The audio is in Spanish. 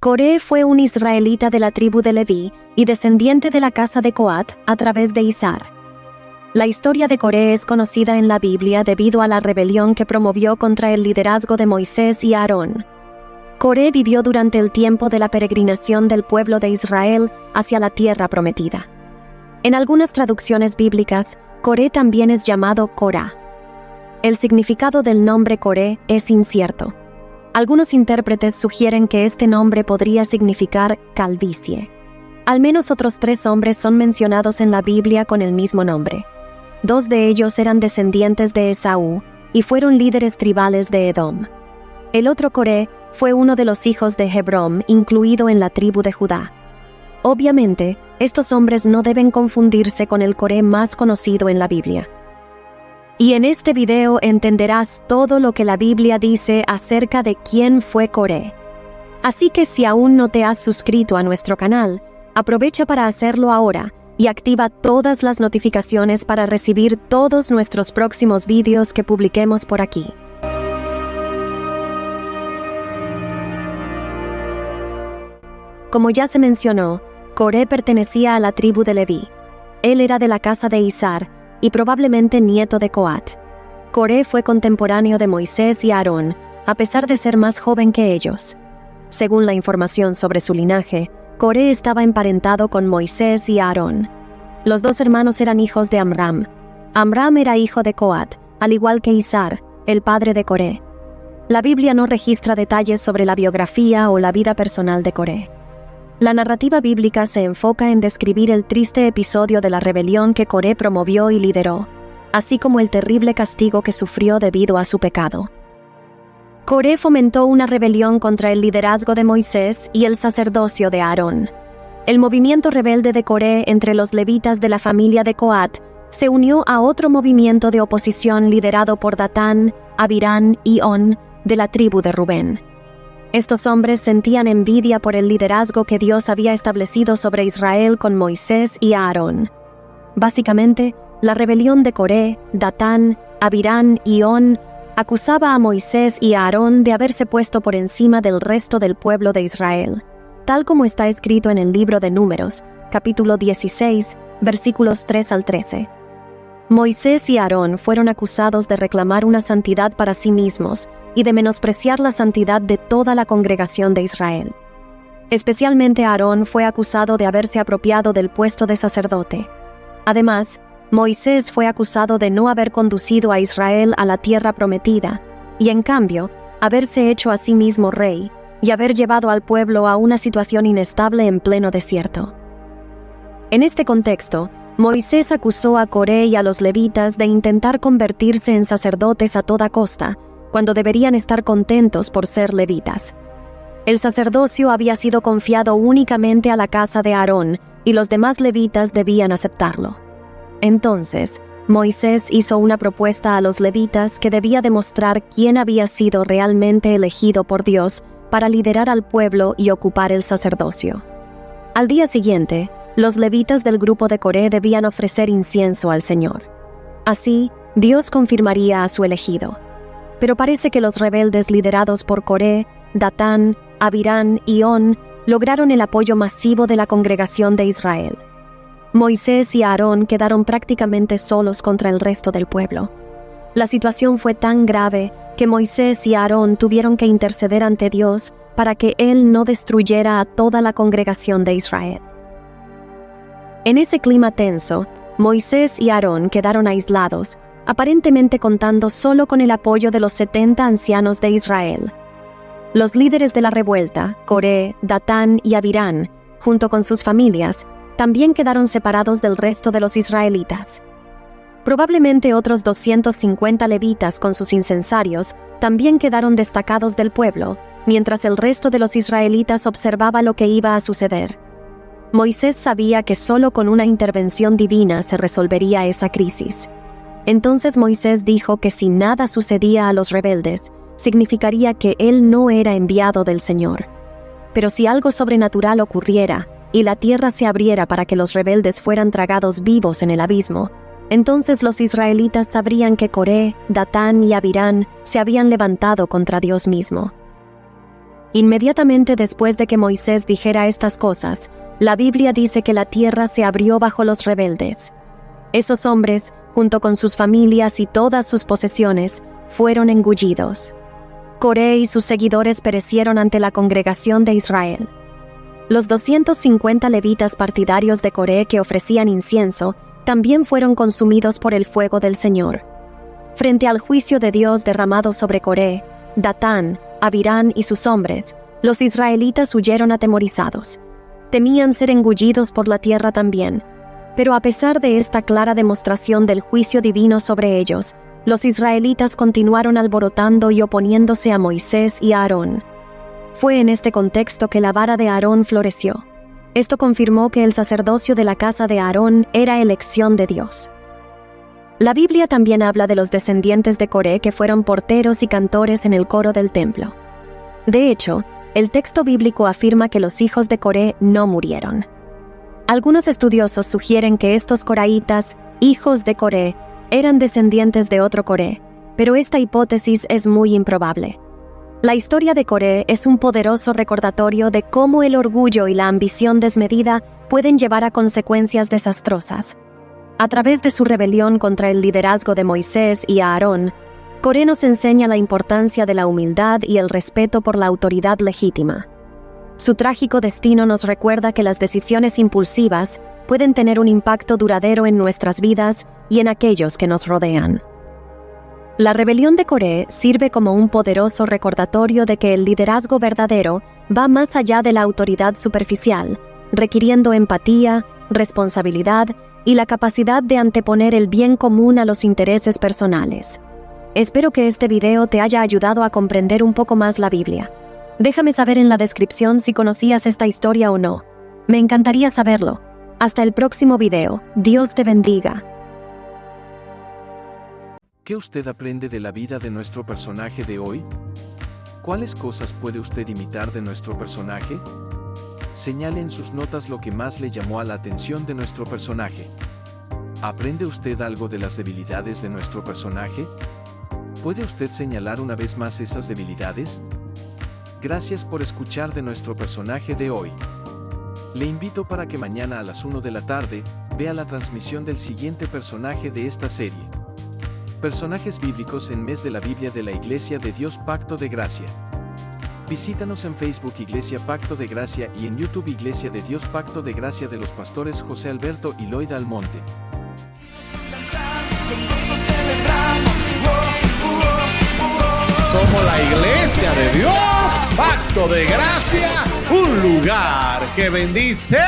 Coré fue un israelita de la tribu de Leví y descendiente de la casa de Coat a través de Izhar. La historia de Coré es conocida en la Biblia debido a la rebelión que promovió contra el liderazgo de Moisés y Aarón. Coré vivió durante el tiempo de la peregrinación del pueblo de Israel hacia la tierra prometida. En algunas traducciones bíblicas, Coré también es llamado Corá. El significado del nombre Coré es incierto. Algunos intérpretes sugieren que este nombre podría significar calvicie. Al menos otros 3 hombres son mencionados en la Biblia con el mismo nombre. 2 de ellos eran descendientes de Esaú y fueron líderes tribales de Edom. El otro Coré fue uno de los hijos de Hebrón, incluido en la tribu de Judá. Obviamente, estos hombres no deben confundirse con el Coré más conocido en la Biblia. Y en este video entenderás todo lo que la Biblia dice acerca de quién fue Coré. Así que si aún no te has suscrito a nuestro canal, aprovecha para hacerlo ahora y activa todas las notificaciones para recibir todos nuestros próximos vídeos que publiquemos por aquí. Como ya se mencionó, Coré pertenecía a la tribu de Leví. Él era de la casa de Izhar y probablemente nieto de Coat. Coré fue contemporáneo de Moisés y Aarón, a pesar de ser más joven que ellos. Según la información sobre su linaje, Coré estaba emparentado con Moisés y Aarón. Los 2 hermanos eran hijos de Amram. Amram era hijo de Coat, al igual que Izhar, el padre de Coré. La Biblia no registra detalles sobre la biografía o la vida personal de Coré. La narrativa bíblica se enfoca en describir el triste episodio de la rebelión que Coré promovió y lideró, así como el terrible castigo que sufrió debido a su pecado. Coré fomentó una rebelión contra el liderazgo de Moisés y el sacerdocio de Aarón. El movimiento rebelde de Coré entre los levitas de la familia de Coat se unió a otro movimiento de oposición liderado por Datán, Abirán y On de la tribu de Rubén. Estos hombres sentían envidia por el liderazgo que Dios había establecido sobre Israel con Moisés y Aarón. Básicamente, la rebelión de Coré, Datán, Abirán y On acusaba a Moisés y a Aarón de haberse puesto por encima del resto del pueblo de Israel, tal como está escrito en el libro de Números, capítulo 16, versículos 3 al 13. Moisés y Aarón fueron acusados de reclamar una santidad para sí mismos y de menospreciar la santidad de toda la congregación de Israel. Especialmente Aarón fue acusado de haberse apropiado del puesto de sacerdote. Además, Moisés fue acusado de no haber conducido a Israel a la tierra prometida, y en cambio, haberse hecho a sí mismo rey, y haber llevado al pueblo a una situación inestable en pleno desierto. En este contexto, Moisés acusó a Coré y a los levitas de intentar convertirse en sacerdotes a toda costa, cuando deberían estar contentos por ser levitas. El sacerdocio había sido confiado únicamente a la casa de Aarón, y los demás levitas debían aceptarlo. Entonces, Moisés hizo una propuesta a los levitas que debía demostrar quién había sido realmente elegido por Dios para liderar al pueblo y ocupar el sacerdocio. Al día siguiente, los levitas del grupo de Coré debían ofrecer incienso al Señor. Así, Dios confirmaría a su elegido. Pero parece que los rebeldes liderados por Coré, Datán, Abirán y On lograron el apoyo masivo de la congregación de Israel. Moisés y Aarón quedaron prácticamente solos contra el resto del pueblo. La situación fue tan grave que Moisés y Aarón tuvieron que interceder ante Dios para que Él no destruyera a toda la congregación de Israel. En ese clima tenso, Moisés y Aarón quedaron aislados, aparentemente contando solo con el apoyo de los 70 ancianos de Israel. Los líderes de la revuelta, Coré, Datán y Abirán, junto con sus familias, también quedaron separados del resto de los israelitas. Probablemente otros 250 levitas con sus incensarios también quedaron destacados del pueblo, mientras el resto de los israelitas observaba lo que iba a suceder. Moisés sabía que solo con una intervención divina se resolvería esa crisis. Entonces Moisés dijo que si nada sucedía a los rebeldes, significaría que él no era enviado del Señor. Pero si algo sobrenatural ocurriera y la tierra se abriera para que los rebeldes fueran tragados vivos en el abismo, entonces los israelitas sabrían que Coré, Datán y Abirán se habían levantado contra Dios mismo. Inmediatamente después de que Moisés dijera estas cosas, la Biblia dice que la tierra se abrió bajo los rebeldes. Esos hombres, junto con sus familias y todas sus posesiones, fueron engullidos. Coré y sus seguidores perecieron ante la congregación de Israel. Los 250 levitas partidarios de Coré que ofrecían incienso también fueron consumidos por el fuego del Señor. Frente al juicio de Dios derramado sobre Coré, Datán, Abirán y sus hombres, los israelitas huyeron atemorizados. Temían ser engullidos por la tierra también. Pero a pesar de esta clara demostración del juicio divino sobre ellos, los israelitas continuaron alborotando y oponiéndose a Moisés y a Aarón. Fue en este contexto que la vara de Aarón floreció. Esto confirmó que el sacerdocio de la casa de Aarón era elección de Dios. La Biblia también habla de los descendientes de Coré que fueron porteros y cantores en el coro del templo. De hecho, el texto bíblico afirma que los hijos de Coré no murieron. Algunos estudiosos sugieren que estos coraitas, hijos de Coré, eran descendientes de otro Coré, pero esta hipótesis es muy improbable. La historia de Coré es un poderoso recordatorio de cómo el orgullo y la ambición desmedida pueden llevar a consecuencias desastrosas. A través de su rebelión contra el liderazgo de Moisés y Aarón, Coré nos enseña la importancia de la humildad y el respeto por la autoridad legítima. Su trágico destino nos recuerda que las decisiones impulsivas pueden tener un impacto duradero en nuestras vidas y en aquellos que nos rodean. La rebelión de Coré sirve como un poderoso recordatorio de que el liderazgo verdadero va más allá de la autoridad superficial, requiriendo empatía, responsabilidad y la capacidad de anteponer el bien común a los intereses personales. Espero que este video te haya ayudado a comprender un poco más la Biblia. Déjame saber en la descripción si conocías esta historia o no. Me encantaría saberlo. Hasta el próximo video. Dios te bendiga. ¿Qué usted aprende de la vida de nuestro personaje de hoy? ¿Cuáles cosas puede usted imitar de nuestro personaje? Señale en sus notas lo que más le llamó a la atención de nuestro personaje. ¿Aprende usted algo de las debilidades de nuestro personaje? ¿Puede usted señalar una vez más esas debilidades? Gracias por escuchar de nuestro personaje de hoy. Le invito para que mañana a las 1 de la tarde vea la transmisión del siguiente personaje de esta serie. Personajes bíblicos en Mes de la Biblia de la Iglesia de Dios Pacto de Gracia. Visítanos en Facebook Iglesia Pacto de Gracia y en YouTube Iglesia de Dios Pacto de Gracia de los pastores José Alberto y Loida Almonte. Somos la Iglesia de Dios Pacto de Gracia, un lugar que bendice.